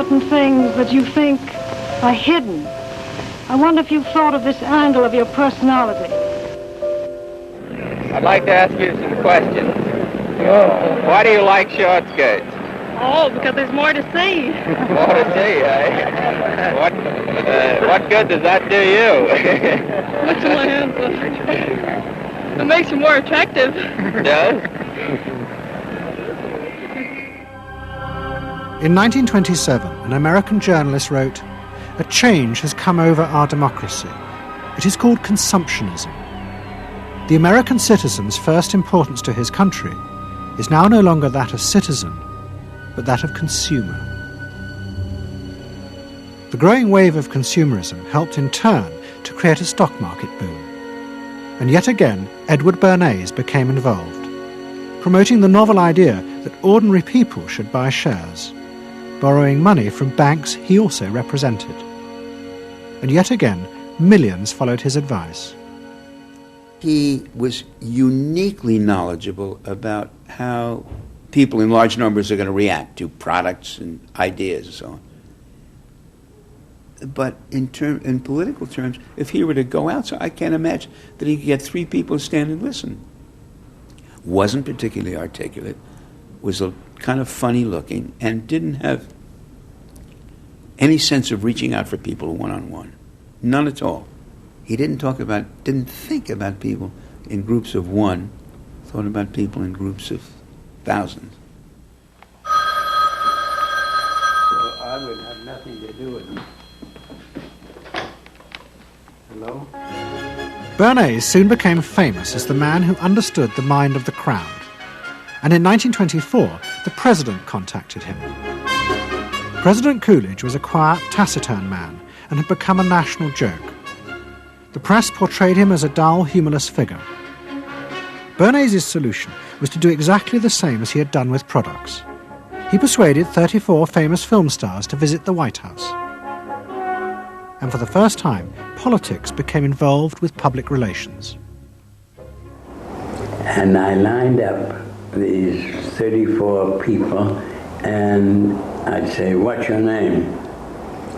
certain things that you think are hidden. I wonder if you've thought of this angle of your personality. I'd like to ask you some questions. Why do you like short skirts? Oh, because there's more to see. More to see, eh? What good does that do you? What's in my hands? It makes you more attractive. It does? In 1927, an American journalist wrote, "A change has come over our democracy. It is called consumptionism. The American citizen's first importance to his country is now no longer that of citizen, but that of consumer." The growing wave of consumerism helped in turn to create a stock market boom. And yet again, Edward Bernays became involved, promoting the novel idea that ordinary people should buy shares, borrowing money from banks he also represented. And yet again, millions followed his advice. He was uniquely knowledgeable about how people in large numbers are going to react to products and ideas and so on. But in political terms, if he were to go out, so I can't imagine that he could get three people to stand and listen. Wasn't particularly articulate, was a kind of funny looking, and didn't have any sense of reaching out for people one-on-one. None at all. He didn't think about people in groups of one, thought about people in groups of thousands. So I would have nothing to do with him. Hello? Bernays soon became famous as the man who understood the mind of the crowd. And in 1924, the president contacted him. President Coolidge was a quiet, taciturn man and had become a national joke. The press portrayed him as a dull, humourless figure. Bernays' solution was to do exactly the same as he had done with products. He persuaded 34 famous film stars to visit the White House. And for the first time, politics became involved with public relations. And I lined up these 34 people, and I'd say, "What's your name?"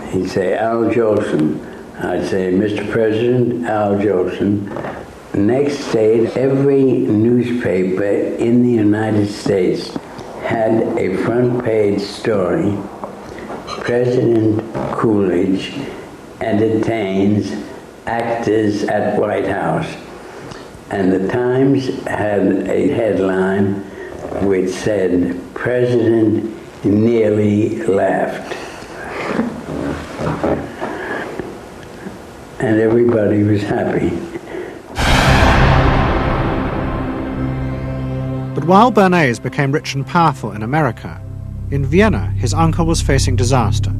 He'd say, "Al Jolson." I'd say, "Mr. President, Al Jolson." Next day, every newspaper in the United States had a front page story. President Coolidge entertains actors at White House. And the Times had a headline which said, "President nearly laughed." And everybody was happy. But while Bernays became rich and powerful in America, in Vienna his uncle was facing disaster.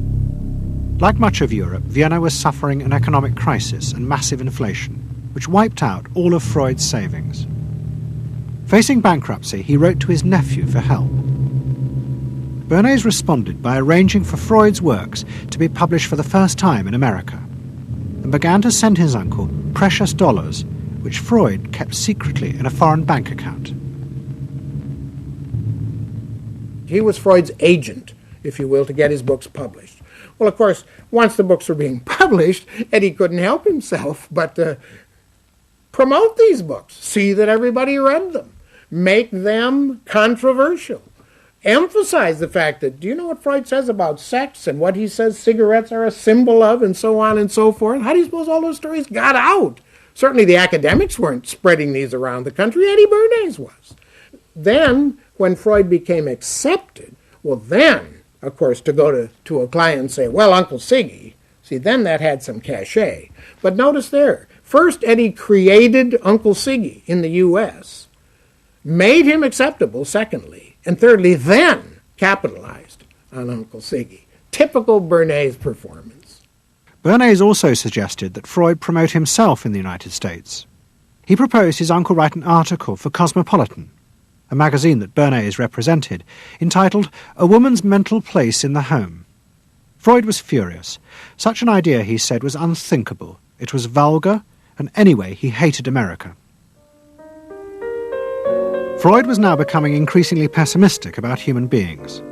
Like much of Europe, Vienna was suffering an economic crisis and massive inflation, which wiped out all of Freud's savings. Facing bankruptcy, he wrote to his nephew for help. Bernays responded by arranging for Freud's works to be published for the first time in America, and began to send his uncle precious dollars, which Freud kept secretly in a foreign bank account. He was Freud's agent, if you will, to get his books published. Well, of course, once the books were being published, Eddie couldn't help himself but promote these books, see that everybody read them, make them controversial, emphasize the fact that, do you know what Freud says about sex and what he says cigarettes are a symbol of and so on and so forth? How do you suppose all those stories got out? Certainly the academics weren't spreading these around the country. Eddie Bernays was. Then, when Freud became accepted, well then, of course, to go to a client and say, "Well, Uncle Siggy," see, then that had some cachet. But notice there, first Eddie created Uncle Siggy in the U.S., made him acceptable, secondly, and thirdly, then capitalized on Uncle Siggy. Typical Bernays performance. Bernays also suggested that Freud promote himself in the United States. He proposed his uncle write an article for Cosmopolitan, a magazine that Bernays represented, entitled "A Woman's Mental Place in the Home." Freud was furious. Such an idea, he said, was unthinkable. It was vulgar, and anyway, he hated America. Freud was now becoming increasingly pessimistic about human beings.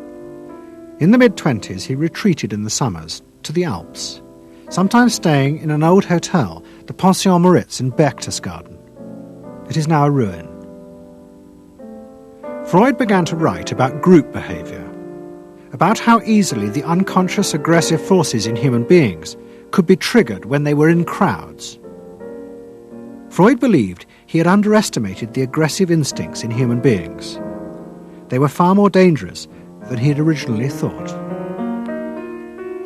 In the mid-20s, he retreated in the summers to the Alps, sometimes staying in an old hotel, the Pension Moritz in Berchtesgaden. It is now a ruin. Freud began to write about group behaviour, about how easily the unconscious aggressive forces in human beings could be triggered when they were in crowds. Freud believed he had underestimated the aggressive instincts in human beings. They were far more dangerous than he had originally thought.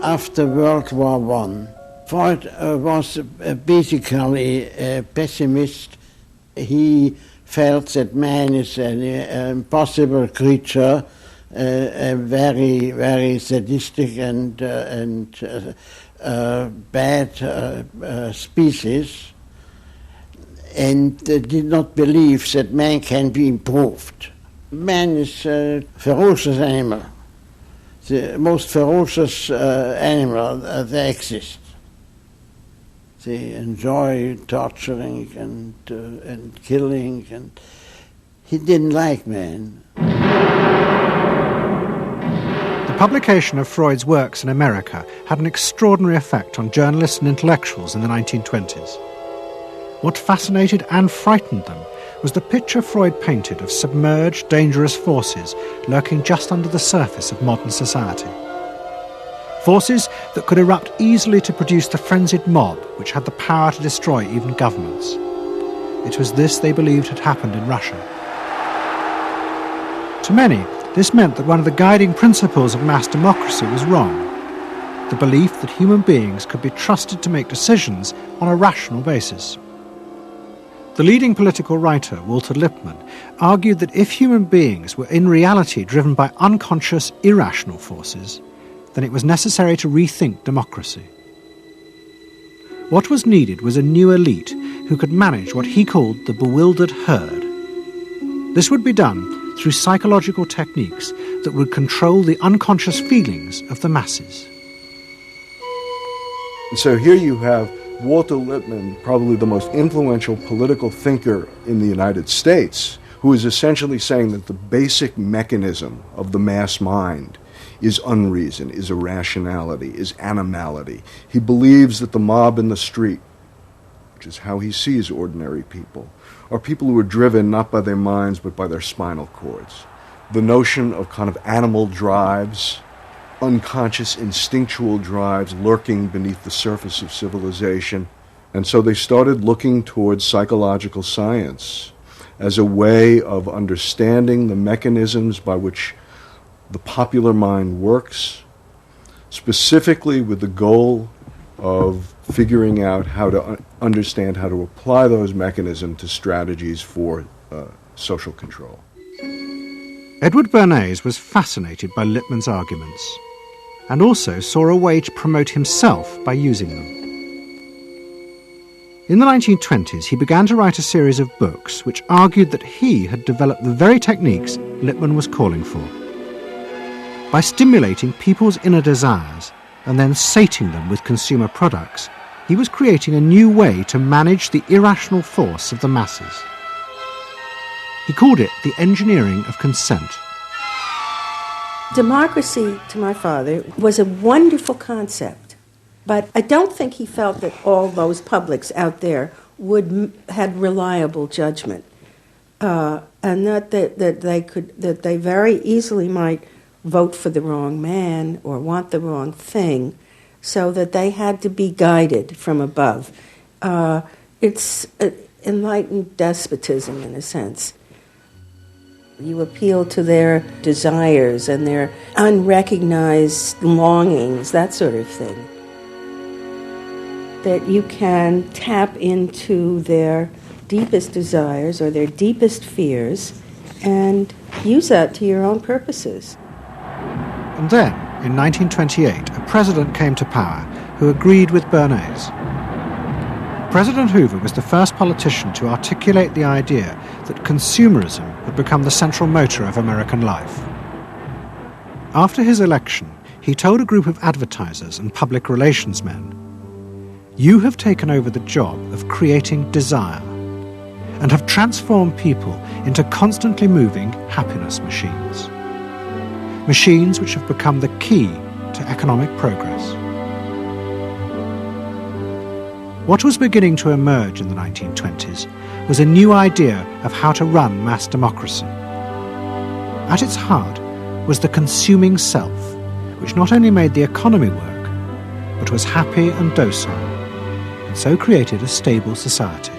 After World War I, Freud was basically a pessimist. He felt that man is an impossible creature, a very, very sadistic and bad species, and did not believe that man can be improved. Man is a ferocious animal, the most ferocious animal that exists. They enjoy torturing and killing, and he didn't like man. The publication of Freud's works in America had an extraordinary effect on journalists and intellectuals in the 1920s. What fascinated and frightened them was the picture Freud painted of submerged, dangerous forces lurking just under the surface of modern society. Forces that could erupt easily to produce the frenzied mob which had the power to destroy even governments. It was this they believed had happened in Russia. To many, this meant that one of the guiding principles of mass democracy was wrong, the belief that human beings could be trusted to make decisions on a rational basis. The leading political writer, Walter Lippmann, argued that if human beings were in reality driven by unconscious, irrational forces, then it was necessary to rethink democracy. What was needed was a new elite who could manage what he called the bewildered herd. This would be done through psychological techniques that would control the unconscious feelings of the masses. So here you have Walter Lippmann, probably the most influential political thinker in the United States, who is essentially saying that the basic mechanism of the mass mind is unreason, is irrationality, is animality. He believes that the mob in the street, which is how he sees ordinary people, are people who are driven not by their minds but by their spinal cords. The notion of kind of animal drives, unconscious instinctual drives lurking beneath the surface of civilization. And so they started looking towards psychological science as a way of understanding the mechanisms by which the popular mind works, specifically with the goal of figuring out how to understand how to apply those mechanisms to strategies for social control. Edward Bernays was fascinated by Lippmann's arguments and also saw a way to promote himself by using them. In the 1920s, he began to write a series of books which argued that he had developed the very techniques Lippmann was calling for. By stimulating people's inner desires and then sating them with consumer products, he was creating a new way to manage the irrational force of the masses. He called it the engineering of consent. Democracy, to my father, was a wonderful concept, but I don't think he felt that all those publics out there had reliable judgment, and that they very easily might vote for the wrong man or want the wrong thing, so that they had to be guided from above. It's enlightened despotism in a sense. You appeal to their desires and their unrecognized longings, that sort of thing. That you can tap into their deepest desires or their deepest fears and use that to your own purposes. And then, in 1928, a president came to power who agreed with Bernays. President Hoover was the first politician to articulate the idea that consumerism had become the central motor of American life. After his election, he told a group of advertisers and public relations men, "You have taken over the job of creating desire and have transformed people into constantly moving happiness machines. machines which have become the key to economic progress. What was beginning to emerge in the 1920s was a new idea of how to run mass democracy. At its heart was the consuming self, which not only made the economy work, but was happy and docile, and so created a stable society.